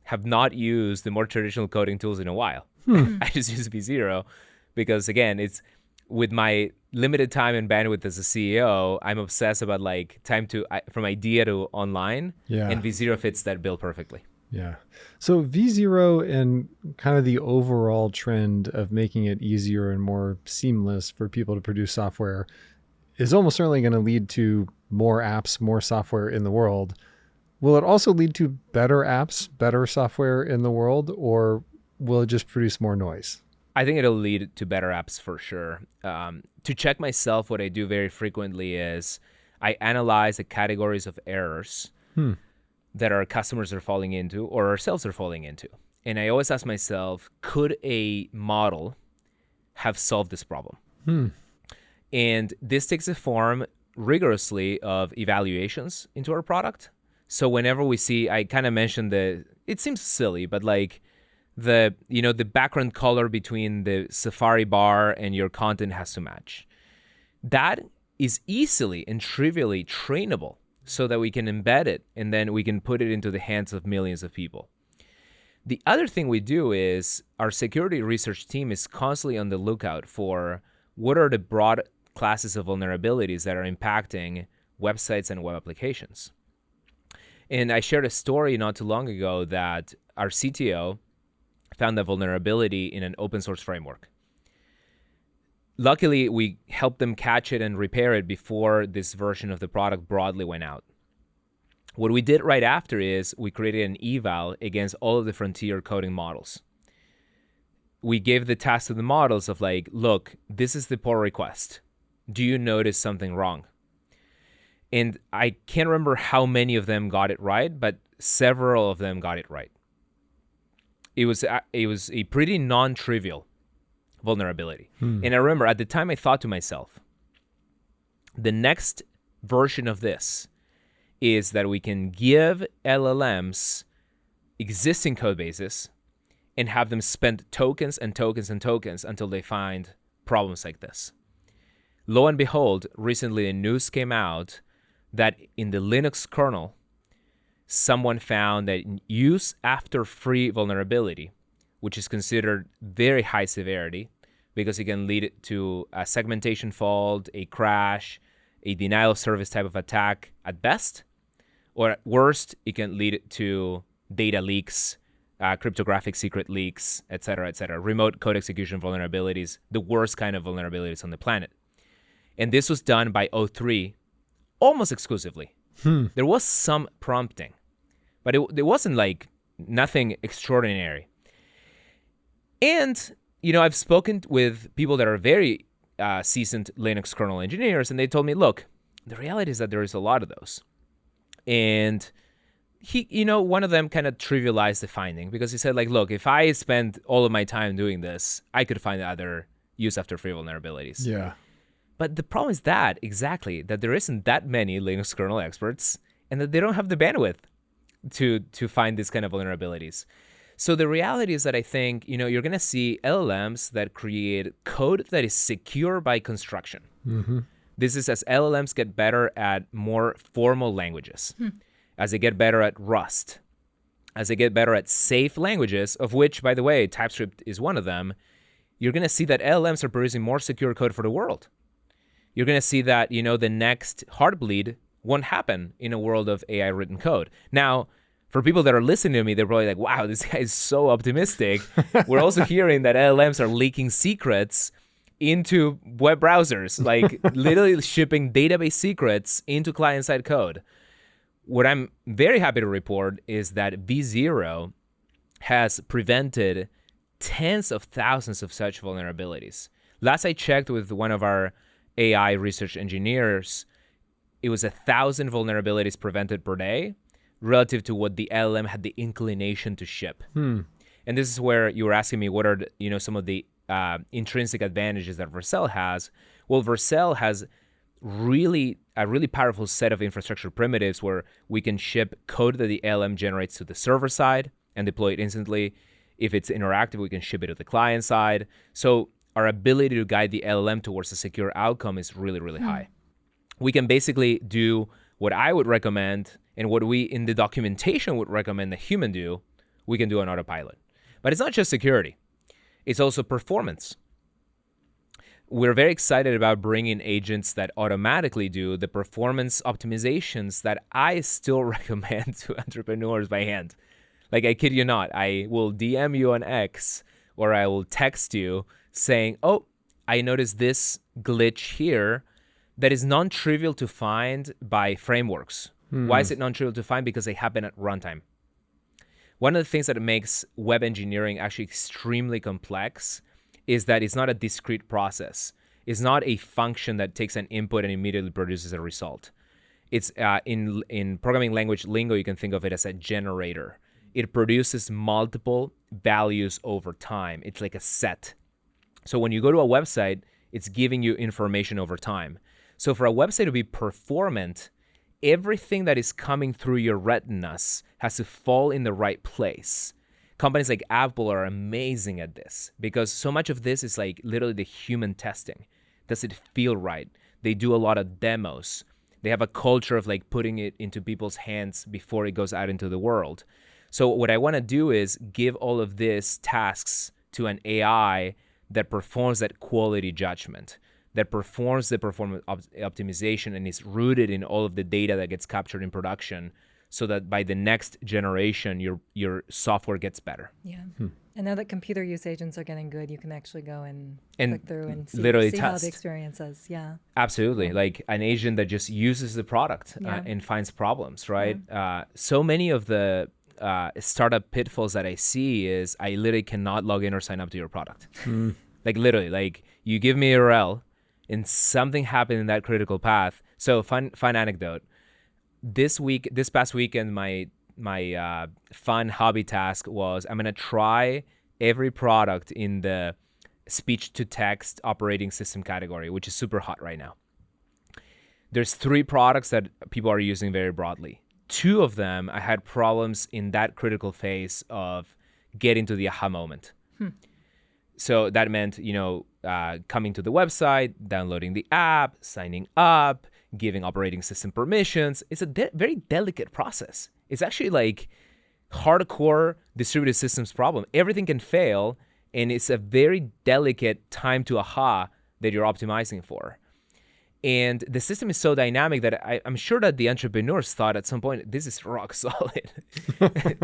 have not used the more traditional coding tools in a while. I just use V0 because, again, it's with my limited time and bandwidth as a CEO, I'm obsessed about like time to from idea to online, and V0 fits that bill perfectly. Yeah. So V0 and kind of the overall trend of making it easier and more seamless for people to produce software is almost certainly going to lead to more apps, more software in the world. Will it also lead to better apps, better software in the world, or will it just produce more noise? I think it'll lead to better apps for sure. To check myself, what I do very frequently is I analyze the categories of errors that our customers are falling into or ourselves are falling into. And I always ask myself, could a model have solved this problem? And this takes the form rigorously of evaluations into our product. So whenever we see, I kind of mentioned it seems silly, but like the background color between the Safari bar and your content has to match. That is easily and trivially trainable so that we can embed it and then we can put it into the hands of millions of people. The other thing we do is our security research team is constantly on the lookout for what are the broad classes of vulnerabilities that are impacting websites and web applications. And I shared a story not too long ago that our CTO found a vulnerability in an open source framework. Luckily, we helped them catch it and repair it before this version of the product broadly went out. What we did right after is we created an eval against all of the frontier coding models. We gave the task to the models of like, look, this is the pull request. Do you notice something wrong? And I can't remember how many of them got it right, but several of them got it right. It was a pretty non-trivial vulnerability. And I remember at the time I thought to myself, the next version of this is that we can give LLMs existing code bases and have them spend tokens and tokens and tokens until they find problems like this. Lo and behold, recently the news came out that in the Linux kernel, someone found that use after free vulnerability, which is considered very high severity because it can lead to a segmentation fault, a crash, a denial of service type of attack at best, or at worst, it can lead to data leaks, cryptographic secret leaks, et cetera, remote code execution vulnerabilities, the worst kind of vulnerabilities on the planet. And this was done by O3 almost exclusively. There was some prompting, but it wasn't like nothing extraordinary. And, I've spoken with people that are very seasoned Linux kernel engineers, and they told me, look, the reality is that there is a lot of those. And one of them kind of trivialized the finding because he said, like, look, if I spend all of my time doing this, I could find other use after free vulnerabilities. Yeah. But the problem is that there isn't that many Linux kernel experts and that they don't have the bandwidth to find these kind of vulnerabilities. So the reality is that I think, you're going to see LLMs that create code that is secure by construction. Mm-hmm. This is as LLMs get better at more formal languages, as they get better at Rust, as they get better at safe languages, of which, by the way, TypeScript is one of them. You're going to see that LLMs are producing more secure code for the world. You're going to see that, the next Heartbleed won't happen in a world of AI written code. Now, for people that are listening to me, they're probably like, wow, this guy is so optimistic. We're also hearing that LLMs are leaking secrets into web browsers, like literally shipping database secrets into client-side code. What I'm very happy to report is that V0 has prevented tens of thousands of such vulnerabilities. Last I checked with one of our AI research engineers, it was 1,000 vulnerabilities prevented per day relative to what the LLM had the inclination to ship. And this is where you were asking me what are some of the intrinsic advantages that Vercel has. Well, Vercel has a really powerful set of infrastructure primitives where we can ship code that the LLM generates to the server side and deploy it instantly. If it's interactive, we can ship it to the client side. So our ability to guide the LLM towards a secure outcome is really, really high. We can basically do what I would recommend and what we in the documentation would recommend the human do, we can do on autopilot. But it's not just security. It's also performance. We're very excited about bringing agents that automatically do the performance optimizations that I still recommend to entrepreneurs by hand. Like, I kid you not, I will DM you on X or I will text you saying, oh, I noticed this glitch here that is non-trivial to find by frameworks. Why is it non-trivial to find? Because they happen at runtime. One of the things that makes web engineering actually extremely complex is that it's not a discrete process. It's not a function that takes an input and immediately produces a result. It's in programming language lingo, you can think of it as a generator. It produces multiple values over time. It's like a set. So when you go to a website, it's giving you information over time. So for a website to be performant, everything that is coming through your retinas has to fall in the right place. Companies like Apple are amazing at this because so much of this is like literally the human testing. Does it feel right? They do a lot of demos. They have a culture of like putting it into people's hands before it goes out into the world. So what I want to do is give all of these tasks to an AI that performs that quality judgment, that performs the performance optimization and is rooted in all of the data that gets captured in production so that by the next generation, your software gets better. Yeah. And now that computer use agents are getting good, you can actually go and click through and see how the experience is. Yeah. Absolutely. Like an agent that just uses the product and finds problems, right? Yeah. So many of the startup pitfalls that I see is I literally cannot log in or sign up to your product. Like literally, like you give me a URL and something happened in that critical path. So fun anecdote. This past weekend, my fun hobby task was I'm going to try every product in the speech to text operating system category, which is super hot right now. There's 3 products that people are using very broadly. 2 of them, I had problems in that critical phase of getting to the aha moment. So that meant, coming to the website, downloading the app, signing up, giving operating system permissions. It's a very delicate process. It's actually like hardcore distributed systems problem. Everything can fail, and it's a very delicate time to aha that you're optimizing for. And the system is so dynamic that I'm sure that the entrepreneurs thought at some point, this is rock solid.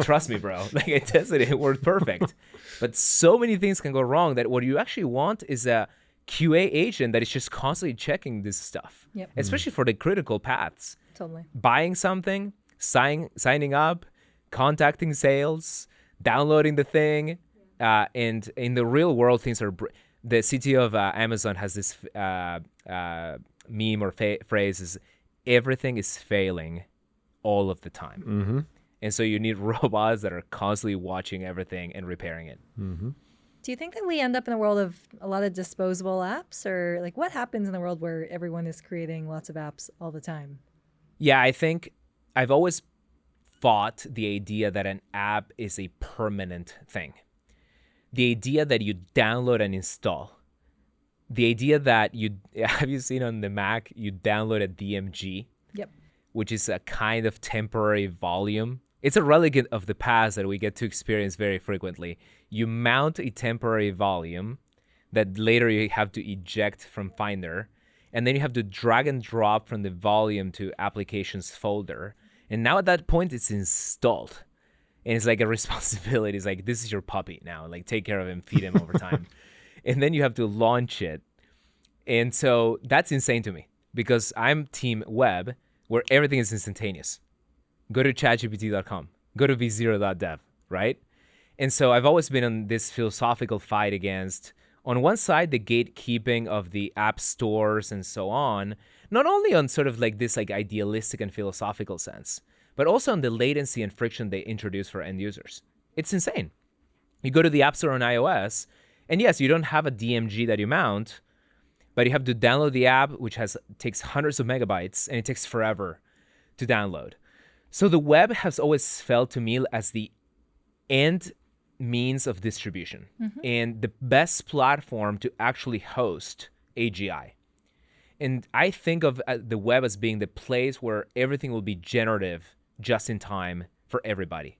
Trust me, bro. Like I tested it, it worked perfect. But so many things can go wrong that what you actually want is a QA agent that is just constantly checking this stuff, especially for the critical paths. Totally. Buying something, signing up, contacting sales, downloading the thing. And in the real world, things are... The CTO of Amazon has this meme or phrase is everything is failing all of the time. And so you need robots that are constantly watching everything and repairing it. Do you think that we end up in a world of a lot of disposable apps, or like what happens in the world where everyone is creating lots of apps all the time? Yeah, I think I've always fought the idea that an app is a permanent thing. The idea that you download and install. The idea that have you seen on the Mac, you download a DMG? Yep. Which is a kind of temporary volume. It's a relic of the past that we get to experience very frequently. You mount a temporary volume that later you have to eject from Finder, and then you have to drag and drop from the volume to applications folder. And now at that point, it's installed. And it's like a responsibility. It's like, this is your puppy now. Like, take care of him, feed him over time. And then you have to launch it. And so that's insane to me because I'm team web, where everything is instantaneous. Go to chatgpt.com, go to v0.dev, right? And so I've always been on this philosophical fight against, on one side, the gatekeeping of the app stores and so on, not only on sort of like this like idealistic and philosophical sense, but also on the latency and friction they introduce for end users. It's insane. You go to the App Store on iOS, and yes, you don't have a DMG that you mount, but you have to download the app, which takes hundreds of megabytes, and it takes forever to download. So the web has always felt to me as the end means of distribution and the best platform to actually host AGI. And I think of the web as being the place where everything will be generative just in time for everybody.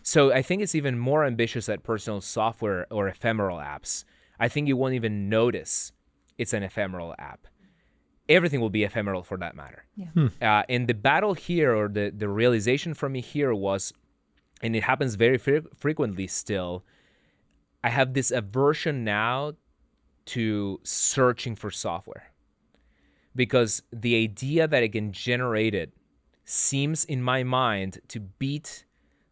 So I think it's even more ambitious at personal software or ephemeral apps. I think you won't even notice it's an ephemeral app. Everything will be ephemeral for that matter. Yeah. And the battle here, or the realization for me here was, and it happens very frequently still, I have this aversion now to searching for software. Because the idea that I can generate it seems in my mind to beat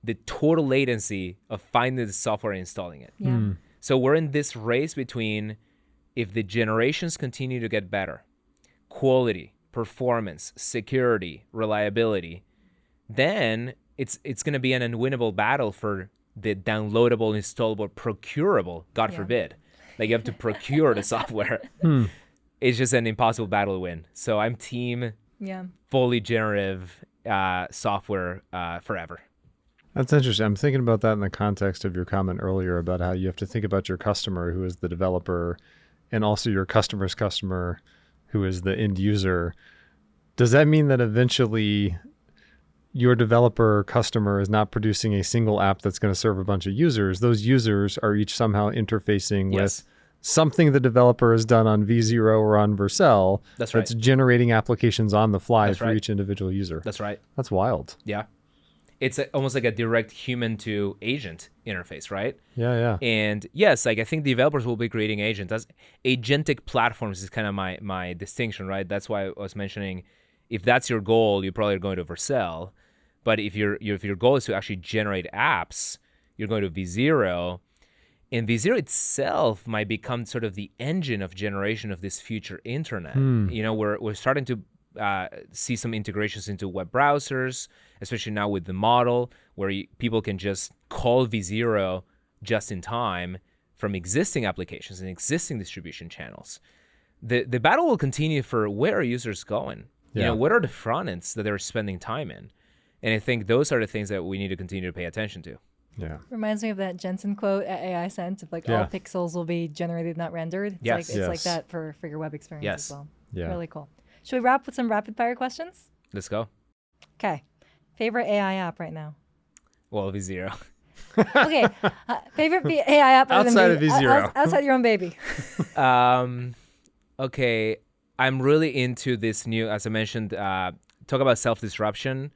the total latency of finding the software and installing it. Yeah. So we're in this race between, if the generations continue to get better, quality, performance, security, reliability, then it's going to be an unwinnable battle for the downloadable, installable, procurable, God forbid. Like you have to procure the software. It's just an impossible battle to win. So I'm team fully generative software forever. That's interesting. I'm thinking about that in the context of your comment earlier about how you have to think about your customer, who is the developer, and also your customer's customer, who is the end user. Does that mean that eventually your developer customer is not producing a single app that's going to serve a bunch of users? Those users are each somehow interfacing with something the developer has done on V0 or on Vercel that's generating applications on the fly for each individual user. That's right. That's wild. Yeah. It's almost like a direct human to agent interface, right? Yeah. And yes, like I think developers will be creating agents. That's agentic platforms is kind of my distinction, right? That's why I was mentioning, if that's your goal, you're probably going to Vercel. But if your goal is to actually generate apps, you're going to V0. And V0 itself might become sort of the engine of generation of this future internet. You know, we're starting to see some integrations into web browsers, especially now with the model where people can just call V0 just in time from existing applications and existing distribution channels. The battle will continue for where are users going? You know, what are the front ends that they're spending time in? And I think those are the things that we need to continue to pay attention to. Yeah. Reminds me of that Jensen quote at AI Sense of like all pixels will be generated, not rendered. It's like that for your web experience as well. Yeah. Really cool. Should we wrap with some rapid fire questions? Let's go. Okay. Favorite AI app right now? Well, V0. Okay. Favorite AI app outside of V0. Outside your own baby. Okay. I'm really into this new, as I mentioned, talk about self-disruption.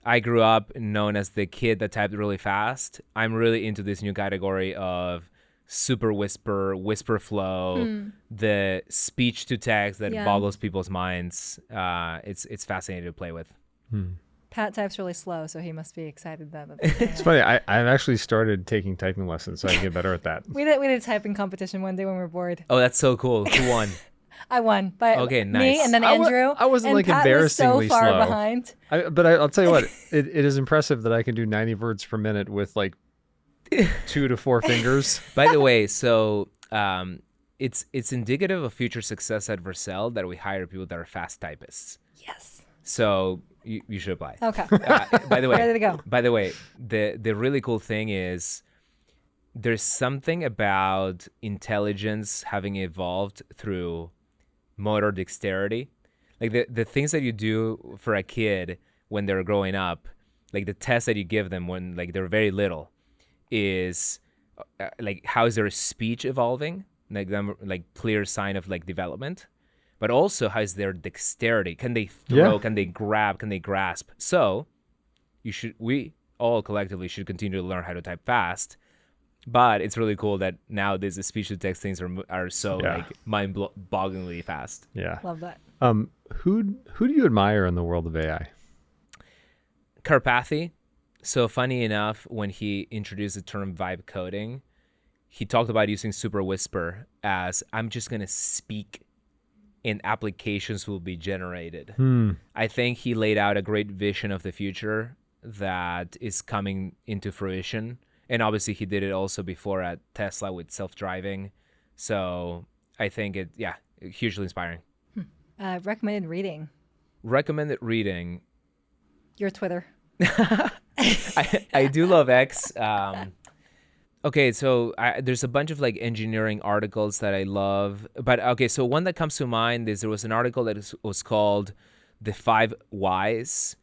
I grew up known as the kid that typed really fast. I'm really into this new category of super whisper flow, the speech to text that boggles people's minds. It's fascinating to play with. Pat types really slow, so he must be excited that. It's funny. I've actually started taking typing lessons, so I can get better at that. We did a typing competition one day when we were bored. Oh, that's so cool. Who won? I won by nice. Me and then Andrew. I wasn't and like Pat embarrassingly was so far slow. behind. But I'll tell you what, it is impressive that I can do 90 words per minute with like 2 to 4 fingers. By the way, so it's indicative of future success at Vercel that we hire people that are fast typists. Yes. So you should apply. Okay. By the way, Ready to go. By the way, the really cool thing is there's something about intelligence having evolved through motor dexterity. Like the things that you do for a kid when they're growing up, like the test that you give them when like they're very little, is like how is their speech evolving, like them like clear sign of like development, but also how is their dexterity? Can they throw? Yeah. Can they grab? Can they grasp? So we all collectively should continue to learn how to type fast. But it's really cool that now these speech to text things are so like mind-bogglingly fast. Yeah. Love that. Who do you admire in the world of AI? Karpathy. So funny enough, when he introduced the term vibe coding, he talked about using Super Whisper as I'm just going to speak and applications will be generated. I think he laid out a great vision of the future that is coming into fruition. And obviously he did it also before at Tesla with self-driving. So I think hugely inspiring. Recommended reading. Recommended reading. Your Twitter. I do love X. Okay, so there's a bunch of like engineering articles that I love. But okay, so one that comes to mind is there was an article that was called The 5 Whys.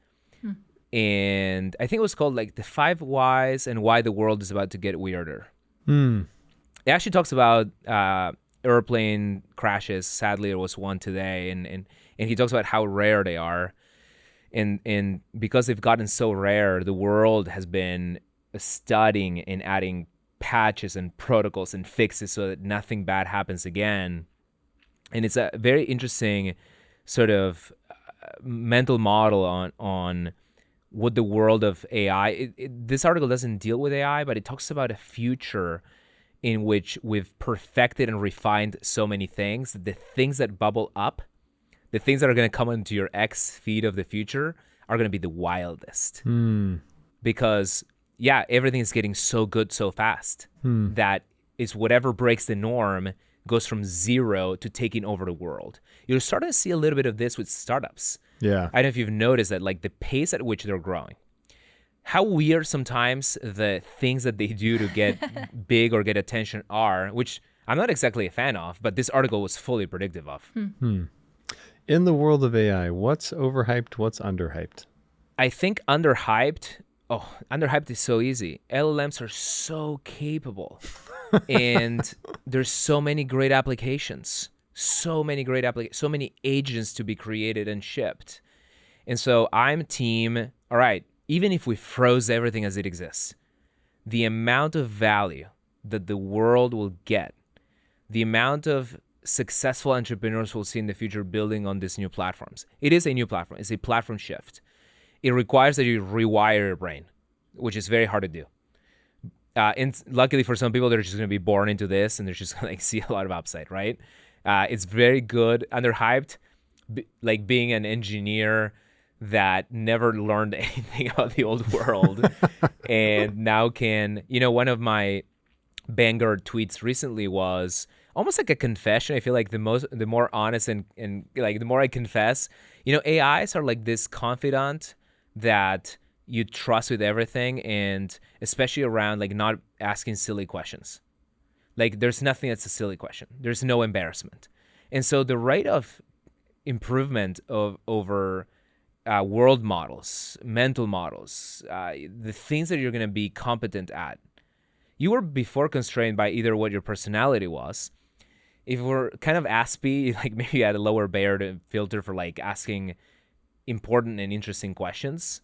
And I think it was called like The 5 Whys and Why the World is About to Get Weirder. It actually talks about airplane crashes. Sadly, there was one today. And he talks about how rare they are. And because they've gotten so rare, the world has been studying and adding patches and protocols and fixes so that nothing bad happens again. And it's a very interesting sort of mental model on what the world of AI. This article doesn't deal with AI, but it talks about a future in which we've perfected and refined so many things. The things that bubble up, the things that are going to come into your X feed of the future are going to be the wildest. Because, everything is getting so good so fast that is whatever breaks the norm goes from zero to taking over the world. You're starting to see a little bit of this with startups. Yeah. I don't know if you've noticed that, like the pace at which they're growing. How weird sometimes the things that they do to get big or get attention are, which I'm not exactly a fan of, but this article was fully predictive of. In the world of AI, what's overhyped? What's underhyped? I think underhyped is so easy. LLMs are so capable. And there's so many great applications. So many agents to be created and shipped. And so I'm team, all right, even if we froze everything as it exists, the amount of value that the world will get, the amount of successful entrepreneurs we'll see in the future building on these new platforms. It is a new platform. It's a platform shift. It requires that you rewire your brain, which is very hard to do. And luckily for some people, they're just going to be born into this and they're just going to see a lot of upside, right? It's very good, underhyped, like being an engineer that never learned anything about the old world and now can, one of my Vanguard tweets recently was almost like a confession. I feel like the more honest and like the more I confess, AIs are like this confidant that you trust with everything, and especially around like not asking silly questions. Like there's nothing that's a silly question. There's no embarrassment. And so the rate of improvement over world models, mental models, the things that you're going to be competent at, you were before constrained by either what your personality was. If we're kind of aspy, like maybe you had a lower barrier to filter for like asking important and interesting questions.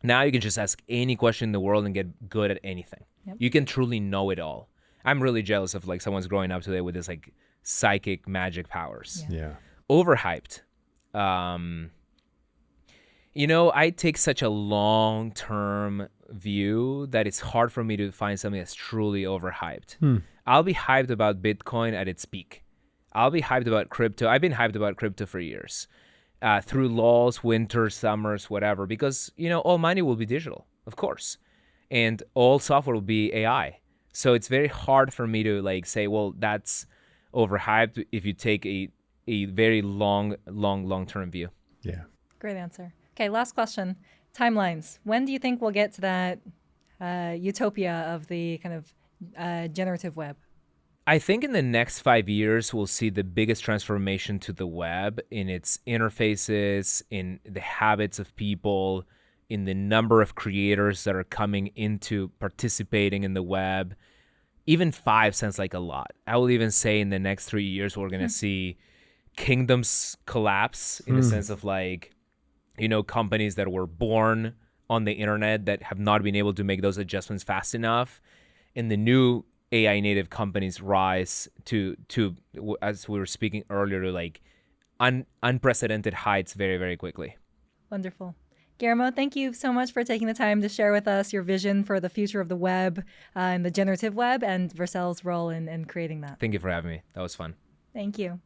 Now you can just ask any question in the world and get good at anything. Yep. You can truly know it all. I'm really jealous of like someone's growing up today with this like psychic magic powers. Yeah. Overhyped. I take such a long-term view that it's hard for me to find something that's truly overhyped. I'll be hyped about Bitcoin at its peak. I'll be hyped about crypto. I've been hyped about crypto for years. Through lulls, winters, summers, whatever, because, all money will be digital, of course. And all software will be AI. So it's very hard for me to like say, well, that's overhyped if you take a very long-term view. Yeah. Great answer. Okay, last question. Timelines. When do you think we'll get to that utopia of the kind of generative web? I think in the next 5 years, we'll see the biggest transformation to the web in its interfaces, in the habits of people, in the number of creators that are coming into participating in the web. Even 5 sounds like a lot. I will even say in the next 3 years, we're going to see kingdoms collapse in the sense of like, companies that were born on the internet that have not been able to make those adjustments fast enough. And the new AI native companies rise to as we were speaking earlier, to like unprecedented heights very, very quickly. Wonderful. Guillermo, thank you so much for taking the time to share with us your vision for the future of the web and the generative web and Vercel's role in creating that. Thank you for having me. That was fun. Thank you.